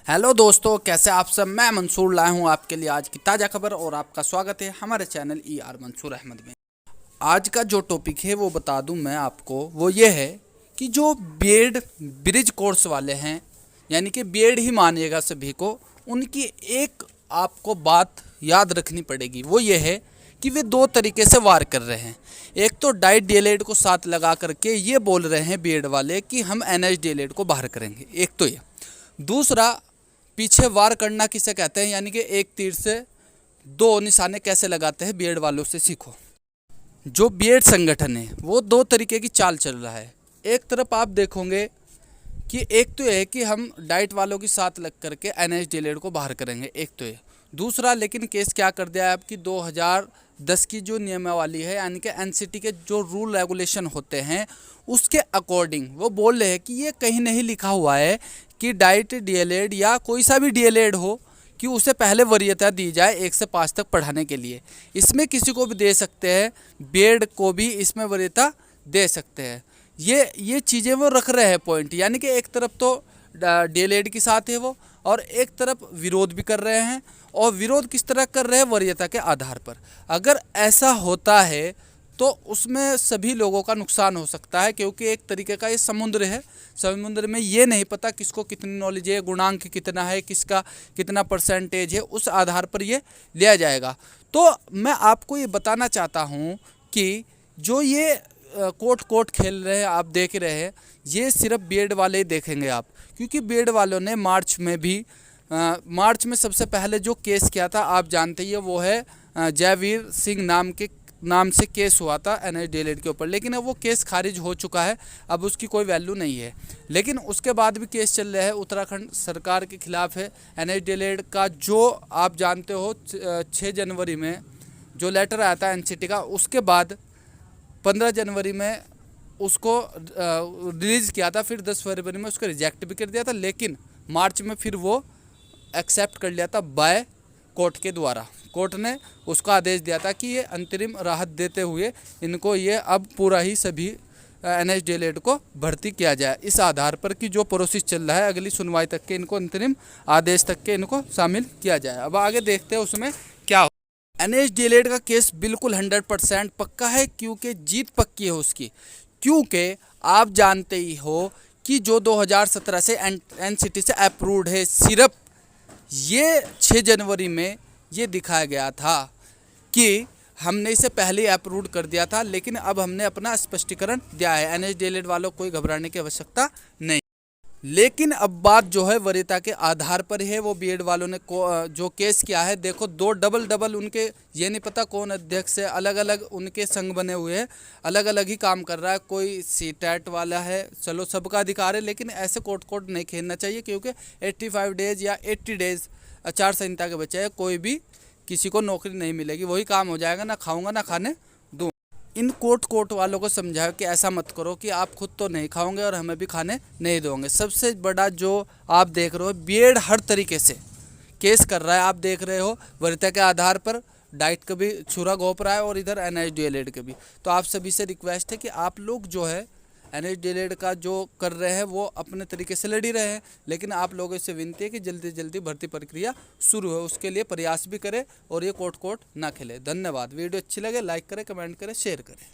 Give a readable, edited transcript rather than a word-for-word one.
Hello दोस्तों, कैसे आप सब। मैं मंसूर लाया हूँ आपके लिए आज की ताज़ा खबर और आपका स्वागत है हमारे चैनल मंसूर अहमद में। आज का जो टॉपिक है वो बता दूं मैं आपको, वो ये है कि जो बीएड ब्रिज कोर्स वाले हैं, यानी कि बीएड ही मानिएगा सभी को, उनकी एक आपको बात याद रखनी पड़ेगी। वो ये है कि वे दो तरीके से वार कर रहे हैं। एक तो डाइट डीएलएड को साथ लगा करके ये बोल रहे हैं बीएड वाले कि हम एनएच डीएलएड को बाहर करेंगे, एक तो ये। दूसरा, पीछे वार करना किसे कहते हैं, यानी कि एक तीर से दो निशाने कैसे लगाते हैं बीएड वालों से सीखो। जो बीएड संगठन है वो दो तरीके की चाल चल रहा है। एक तरफ आप देखोगे कि एक तो ये है कि हम डाइट वालों के साथ लग करके एनएच डीएलएड को बाहर करेंगे, एक तो ये। दूसरा, लेकिन केस क्या कर दिया है आपकी 2010 की जो नियमावली है, यानी कि एनसीटी के जो रूल रेगुलेशन होते हैं उसके अकॉर्डिंग वो बोल रहे हैं कि ये कहीं नहीं लिखा हुआ है कि डाइट डीएलएड या कोई सा भी डीएलएड हो कि उसे पहले वरीयता दी जाए 1 से 5 तक पढ़ाने के लिए। इसमें किसी को भी दे सकते हैं, बीएड को भी इसमें वरीयता दे सकते हैं। ये चीज़ें वो रख रहे हैं पॉइंट, यानी कि एक तरफ तो डीएलएड के साथ है वो, और एक तरफ विरोध भी कर रहे हैं। और विरोध किस तरह कर रहे हैं, वरीयता के आधार पर। अगर ऐसा होता है तो उसमें सभी लोगों का नुकसान हो सकता है, क्योंकि एक तरीके का ये समुद्र है। समुद्र में ये नहीं पता किसको कितनी नॉलेज है, गुणांक कितना है, किसका कितना परसेंटेज है, उस आधार पर ये लिया जाएगा। तो मैं आपको ये बताना चाहता हूँ कि जो ये कोट कोट खेल रहे हैं, आप देख रहे हैं, ये सिर्फ बीएड वाले ही देखेंगे आप। क्योंकि बीएड वालों ने मार्च में सबसे पहले जो केस किया था आप जानते ही, वो है जयवीर सिंह नाम से केस हुआ था एनएच डीएलएड के ऊपर। लेकिन अब वो केस खारिज हो चुका है, अब उसकी कोई वैल्यू नहीं है। लेकिन उसके बाद भी केस चल रहा है, उत्तराखंड सरकार के खिलाफ है। एनएच डीएलएड का जो आप जानते हो 6 जनवरी में जो लेटर आया था एनसीटी का, उसके बाद 15 जनवरी में उसको रिलीज़ किया था, फिर 10 फरवरी में उसको रिजेक्ट भी कर दिया था। लेकिन मार्च में फिर वो एक्सेप्ट कर लिया था बाय कोर्ट के द्वारा। कोर्ट ने उसका आदेश दिया था कि ये अंतरिम राहत देते हुए इनको ये अब पूरा ही सभी एनएच डीएलएड को भर्ती किया जाए, इस आधार पर कि जो प्रोसेस चल रहा है अगली सुनवाई तक के, इनको अंतरिम आदेश तक के इनको शामिल किया जाए। अब आगे देखते हैं उसमें क्या हो। एनएच डीएलएड का केस बिल्कुल 100% पक्का है, क्योंकि जीत पक्की है उसकी। क्योंकि आप जानते ही हो कि जो 2017 से एनसीटी से अप्रूव्ड है, सिर्फ ये 6 जनवरी में ये दिखाया गया था कि हमने इसे पहले ही अप्रूव कर दिया था, लेकिन अब हमने अपना स्पष्टीकरण दिया है। एनएच डीएलएड वालों को कोई घबराने की आवश्यकता नहीं। लेकिन अब बात जो है वरीयता के आधार पर है। वो बीएड वालों ने जो केस किया है, देखो दो डबल उनके, ये नहीं पता कौन अध्यक्ष है, अलग अलग उनके संघ बने हुए हैं, अलग अलग ही काम कर रहा है। कोई सीटेट वाला है, चलो सबका अधिकार है, लेकिन ऐसे कोर्ट नहीं खेलना चाहिए। क्योंकि 85 डेज या 80 डेज आचार संहिता के बच्चे कोई भी किसी को नौकरी नहीं मिलेगी, वही काम हो जाएगा, ना खाऊंगा ना खाने दूँ। इन कोर्ट वालों को समझाओ कि ऐसा मत करो कि आप खुद तो नहीं खाओगे और हमें भी खाने नहीं दोगे। सबसे बड़ा जो आप देख रहे हो, बीएड हर तरीके से केस कर रहा है, आप देख रहे हो, वरीयता के आधार पर डाइट का भी छुरा घोंप रहा है और इधर एनएच डीएलएड के भी। तो आप सभी से रिक्वेस्ट है कि आप लोग जो है एनएच डीएलएड का जो कर रहे हैं वो अपने तरीके से लड़ ही रहे हैं, लेकिन आप लोगों से विनती है कि जल्दी जल्दी भर्ती प्रक्रिया शुरू हो, उसके लिए प्रयास भी करें और ये कोर्ट ना खेले। धन्यवाद। वीडियो अच्छी लगे लाइक करें, कमेंट करें, शेयर करें।